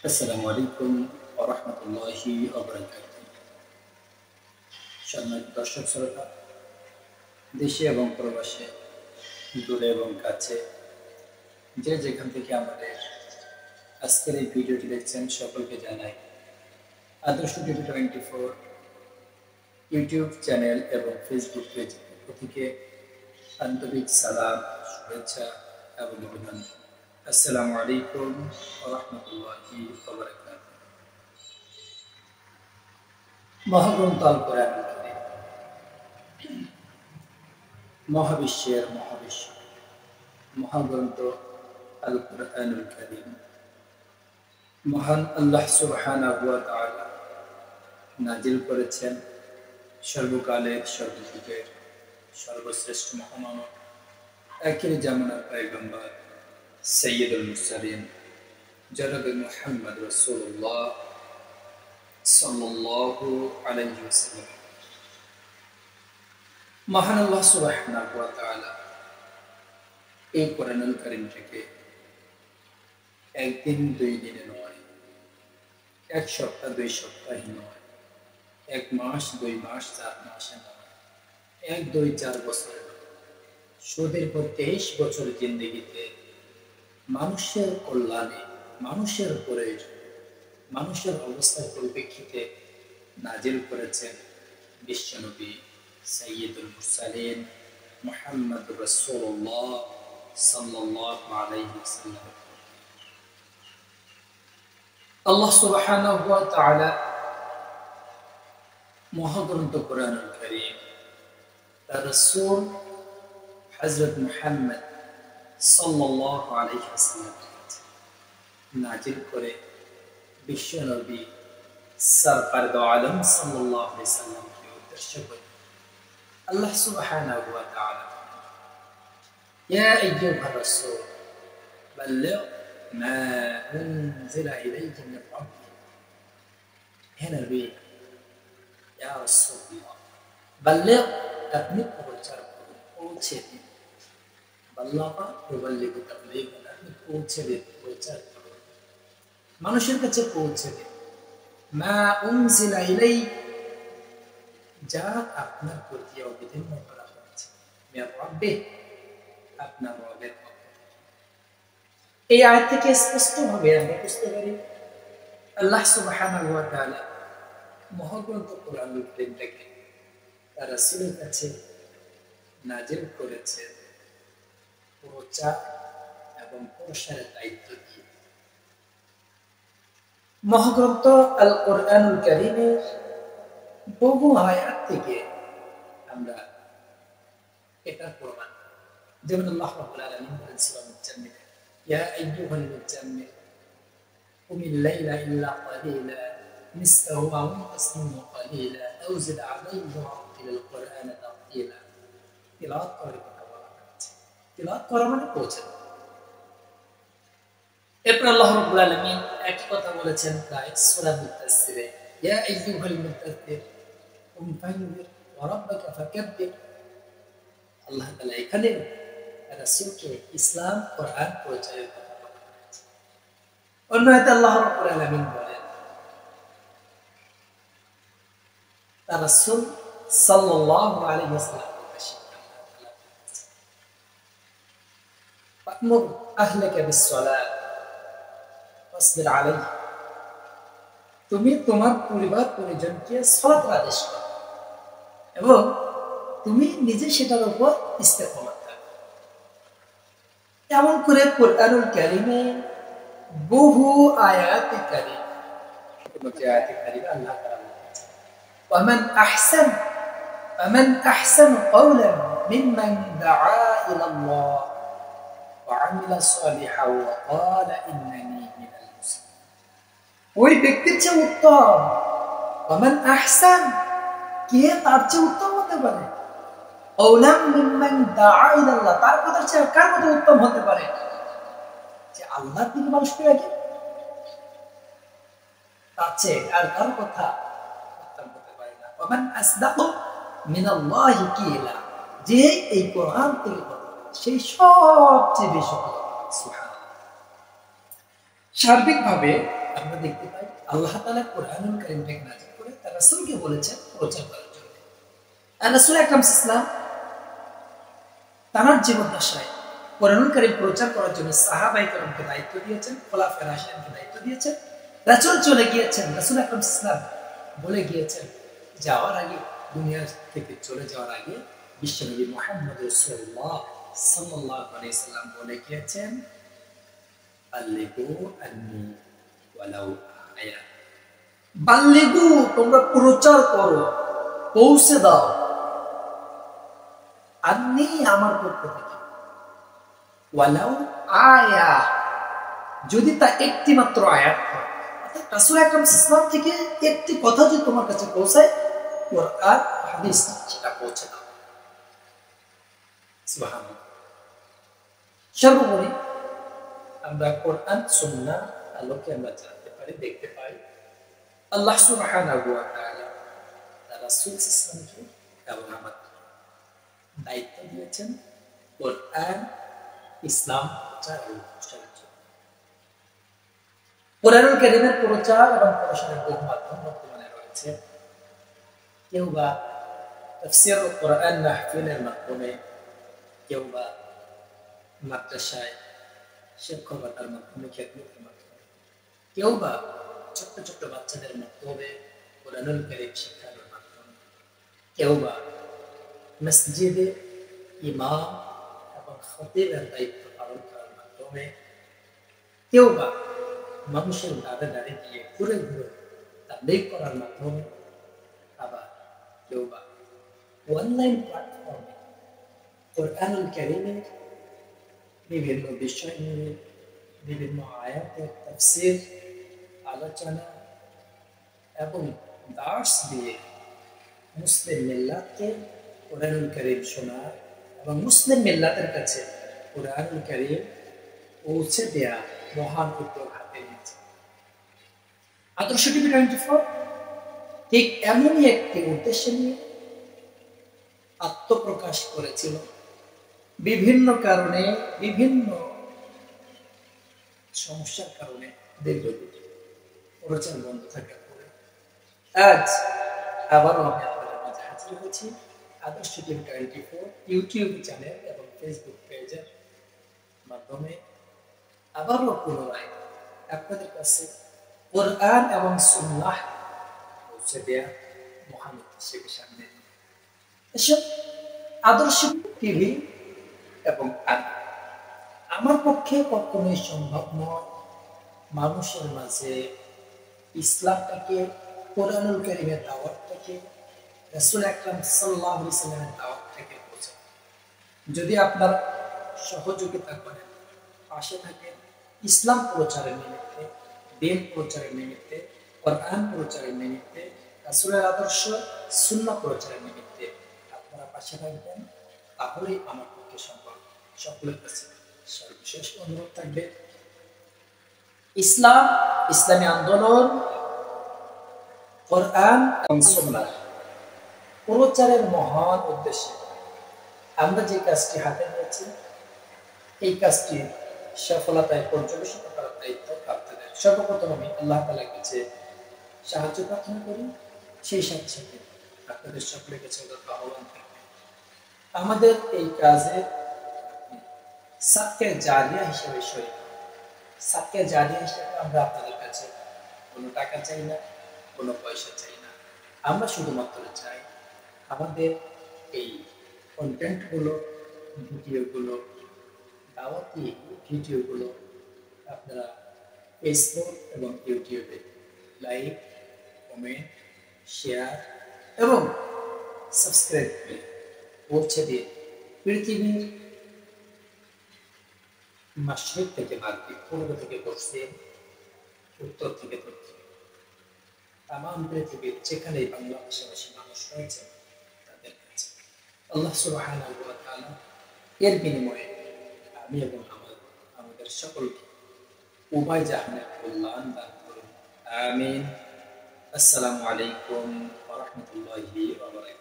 আসসালামু আলাইকুম ওয়া রাহমাতুল্লাহি ওয়া বারাকাতুহু। সম্মানিত দর্শক শ্রোতা, দেশে এবং প্রবাসে, দূরে এবং কাছে, যে যেখান থেকে আমাদের আজকের এই ভিডিওটি দেখছেন সকলকে জানাই আদর্শ টিভি 24 ইউটিউব চ্যানেল এবং ফেসবুক পেজ থেকে আন্তরিক সালাম, শুভেচ্ছা এবং অভিনন্দন। আসসালামু আলাইকুম ওয়া রাহমাতুল্লাহি ওয়া বারাকাতুহু। মহাগ্রন্থ আল কোরআনুল কারীম, মহাবিশ্বের মহাবিশ্ব মহাগ্রন্থ আল কোরআনুল কারীম মহান আল্লাহ সুবহানাহু ওয়া তাআলা নাজিল করেছেন সর্বকালের সর্বযুগের সর্বশ্রেষ্ঠ মহামানব আখির জামানার পয়গম্বর সাইয়্যিদুল মুরসালিন জনাব মুহাম্মদ রাসূলুল্লাহ সাল্লাল্লাহু আলাইহি ওয়াসাল্লাম। মহান আল্লাহ সুবহানাহু ওয়া তাআলা এই কোরআনুল কারীমটাকে একদিন দুই দিনে নয়, এক সপ্তাহ দুই সপ্তাহে নয়, এক মাস দুই মাস চার মাসে নয়, এক দুই চার বছরে নয়, সুদীর্ঘ 23 বছর জিন্দেগিতে মানুষের কল্যাণে, মানুষের প্রয়োজন, মানুষের অবস্থার পরিপ্রেক্ষিতে নাজিল করেছেন বিশ্বনবী সাইয়্যিদুল মুরসালিন মুহাম্মদুর রাসূলুল্লাহ সাল্লাল্লাহু আলাইহি ওয়াসাল্লাম। আল্লাহ সুবহানাহু ওয়া তাআলা মহাগ্রন্থ কোরআনুল কারীম তার রাসূল হযরত মুহাম্মদ সাল্লাল্লাহু আলাইহি ওয়াসাল্লাম নাজিল করে বিশ্বনবী সরকার দো আলম সাল্লাল্লাহু আলাইহি ওয়াসাল্লামকে উদ্দেশ্য করে আল্লাহ সুবহানাহু ওয়া তাআলা ইয়া আইয়ুহার রাসূল বাল্লিগ মা উনজিলা ইলাইকা মির রাব্বিক। হে নবী, ইয়া রাসূলুল্লাহ, বাল্লিগ, আপনি প্রচার করুন, পৌঁছে দিন। বাল্লাগা ইউবাল্লিগু তাবলীগান, আপনি পৌঁছে দিন, প্রচার করুন, মানুষের কাছে পৌঁছে দিন। মা উনজিলা ইলাইক, যা আপনার প্রতি অবতীর্ণ করা হয়েছে, মির রাব্বিক, আপনার রবের পক্ষ থেকে। এই আয়াত থেকে স্পষ্টভাবে আমরা বুঝতে পারি আল্লাহ সুবহানাহু ওয়া তাআলা মহাগ্রন্থ কোরআনুল কারীমটাকে তার রাসূলের কাছে নাজিল করেছে প্রচার এবং প্রসারের দায়িত্ব দিয়ে। মহাগ্রন্থ আল কোরআনুল কারীমের বহু আয়াত থেকে আমরা এটার প্রমাণ, যেমন আল্লাহ রাব্বুল আলামিন বলেন সূরা মুজাম্মিল, ইয়া আইয়ুহাল মুজাম্মিল কুমিল লাইলা ইল্লা ক্বালিলা নিসফাহু আও ইনকুস মিনহু ক্বালিলা আও জিদ আলাইহি ওয়ারাত্তিলিল কুরআনা তারতিলা। তিলাওয়াত করার কথা বলা হচ্ছে, তিলাওয়াত করা মানে পৌঁছে। এরপর আল্লাহ রাব্বুল আলামিন একই কথা বলেছেন প্রায় সূরা মুদাসসিরে, ইয়া আইয়ুহাল মুদাসসির কুম ফানজির ওয়া রাব্বাকা ফাকাব্বির। আল্লাহ তাআলা এখানে রাসূলকে ইসলাম কোরআন প্রচারের কথা বলেছেন। অন্য আয়াতে আল্লাহ রাব্বুল আলামিন বলেন তার রাসূল সাল্লাল্লাহু আলাইহি ওয়াসাল্লামকে শিক্ষা আল্লাহ দিয়েছেন, ফা'মুর আহলাকা বিস-সালাত ওয়াসবির আলাইহা, তুমি তোমার পরিবার পরিজনকে সালাতের আদেশ করো এবং তুমি নিজে সেটার উপর ইস্তেকামত থাকো। এমন করে কোরআনুল কারীমে বহু আয়াতে কারীম, আয়াতে কারীমে আল্লাহ তাআলা বলেছেন, ومن أحسن قولا ممن دعا إلى الله وعمل صالحا وقال إنني من المسلمين। ওই ব্যক্তির চেয়ে উত্তম, ومن أحسن, কে তার চেয়ে উত্তম হতে পারে? قولا ممن دعا إلى الله, তার কথার চেয়ে কার কথা উত্তম হতে পারে? যে আল্লাহর দিকে মানুষকে ডাকে, তার চেয়ে আর কার কথা উত্তম হতে পারে না। ومن أصدق من الله قيلا, যে এই কোরআন থেকে কথা বলে সেই সবচেয়ে বেশি কথা বলে। সুবহানাল্লাহ। সার্বিকভাবে আমরা দেখতে পাই আল্লাহ তাআলা কোরআনুল কারীমটাকে নাযিল করে তার রাসূলকে বলেছেন প্রচার করার জন্য। আর রাসূল আকরাম সাল্লাল্লাহু আলাইহি ওয়াসাল্লাম তার জীবদ্দশায় কোরআনুল কারীম প্রচার করার জন্য সাহাবায়ে কেরামকে দায়িত্ব দিয়েছেন, খোলাফায়ে রাশিদিনকে দায়িত্ব দিয়েছেন। রাসূল চলে গিয়েছেন, রাসূল আকরাম সাল্লাল্লাহু আলাইহি ওয়াসাল্লাম বলে গিয়েছেন যাওয়ার আগে, দুনিয়া থেকে চলে যাওয়ার আগে বিশ্বনবী মুহাম্মদ রাসূলুল্লাহ সাল্লাল্লাহু আলাইহি ওয়াসাল্লাম বলে গিয়েছেন বাল্লিগু আন্নী ওয়ালাউ আয়া, বাল্লিগু তোমরা প্রচার করো, পৌঁছে দাও, আন্নী আমার পক্ষ থেকে, ওয়ালাউ আয়া যদি তা একটি মাত্র আয়াত হয়, অর্থাৎ রাসূল আকরাম সাল্লাল্লাহু আলাইহি ওয়াসাল্লাম থেকে একটি কথা যদি তোমার কাছে পৌঁছায়, কোরআন হাদিস সেটা পৌঁছে দাও। সুবহানাল্লাহ। সর্বোপরি আমরা কোরআন সুন্নাহ আলোকে আমরা জানতে পারি, দেখতে পাই আল্লাহ সুবহানাহু ওয়া তাআলা তার রাসূল সাল্লাল্লাহু আলাইহি ওয়াসাল্লামকে এবং আমাদের দায়িত্ব দিয়েছেন কোরআন ইসলাম প্রচার ও প্রসারের জন্য। কোরআনুল কারীমের প্রচার এবং প্রসারের বহু মাধ্যম বর্তমানে রয়েছে। কেউ বা তাফসীর ও কোরআন মাহফিলের মাধ্যমে, কেউ বা মাদ্রাসায় শিক্ষকতার মাধ্যমে, খেদমতের মাধ্যমে, কেউ বা ছোট্ট ছোট্ট বাচ্চাদের মাধ্যমে কোরআনুল কারীম শিক্ষার মাধ্যমে, কেউ বা মসজিদে ইমাম এবং খতিবের দায়িত্ব পালন করার মাধ্যমে, কেউ বা মানুষের দাঁড়ে দাঁড়িয়ে গিয়ে ঘুরে ঘুরে তাবলীগ করার মাধ্যমে, আবার কেউ বা অনলাইন প্ল্যাটফর্মে কোরআনুল কারীমের বিভিন্ন বিষয় নিয়ে বিভিন্ন আয়াতের তাফসীর, আলোচনা এবং দার্স দিয়ে মুসলিম মিল্লাতকে কোরআনুল কারীম শোনা এবং মুসলিম মিল্লাতের কাছে কোরআনুল কারীম পৌঁছে দেয়া মহান উদ্যোগ হাতে নিয়েছে। আদর্শ টিভি 24 ঠিক এমনই একটি উদ্দেশ্য নিয়ে আত্মপ্রকাশ করেছিল। বিভিন্ন কারণে, বিভিন্ন সমস্যার কারণে দীর্ঘদিন প্রচার বন্ধ থাকার পরে আজ আবারও আমি আপনাদের মাঝে হাজির হয়েছি আদর্শ টিভি 24 ইউটিউব চ্যানেল এবং ফেসবুক পেজের মাধ্যমে আবারও পুনরায় আপনাদের কাছে কোরআন এবং সুন্নাহ পৌঁছে দেয়া মহান উদ্দেশ্যের সামনে এসব আদর্শ টিভি এবং আমার পক্ষে কখনোই সম্ভব নয় মানুষের মাঝে ইসলামটাকে, কোরআনুল কারীমের দাওয়াতটাকে, রাসূল আকরাম সাল্লাল্লাহু আলাইহি ওয়াসাল্লামের দাওয়াতটাকে পৌঁছে। যদি আপনারা সহযোগিতা করেন, পাশে থাকেন, ইসলাম প্রচারের নিমিত্তে, দ্বীন প্রচারের নিমিত্তে, কোরআন প্রচারের নিমিত্তে, রাসূলের আদর্শ সুন্নাহ প্রচারের নিমিত্তে আপনারা পাশে থাকবেন, তাহলেই আমার পক্ষে সম্ভব। সকলের কাছে সর্বশেষ অনুরোধ থাকবে, ইসলাম, ইসলামী আন্দোলন, কোরআন এবং সুন্নাহ প্রচারের মহান উদ্দেশ্যে আমরা যে কাজটি হাতে নিয়েছি, এই কাজটি সফলতায় পর্যবেসিত করার দায়িত্ব প্রাপ্তদের। সর্বপ্রথম আমি আল্লাহ তাআলার কাছে সাহায্য প্রার্থনা করি, সেই সাথে সাথে আপনাদের সকলের কাছে আহ্বান থাকবে আমাদের এই কাজে সাদকা জারিয়া হিসেবে শরীক। সাদকা জারিয়া হিসেবে আমরা আপনাদের কাছে কোনো টাকা চাই না, কোনো পয়সা চাই না। আমরা শুধুমাত্র চাই আমাদের এই কন্টেন্টগুলো, ভিডিওগুলো, দাওয়াতি ভিডিওগুলো আপনারা ফেসবুক এবং ইউটিউবে লাইক, কমেন্ট, শেয়ার এবং সাবস্ক্রাইব করে পৌঁছে দিয়ে পৃথিবীর মাশরিক থেকে মাগরিব, পূর্ব থেকে পশ্চিম, উত্তর থেকে দক্ষিণ, তামাম পৃথিবীর যেখানেই বাংলা ভাষাভাষী মানুষ রয়েছে তাদের কাছে আল্লাহ সুবহানাহু ওয়া তাআলা এর বিনিময়ে আমি এবং আমাদের সকলকে উভয় জাহানের কল্যাণ দান করুন। আমিন। আসসালামু আলাইকুম ওয়া রাহমাতুল্লাহি ওয়া বারাকাতুহু।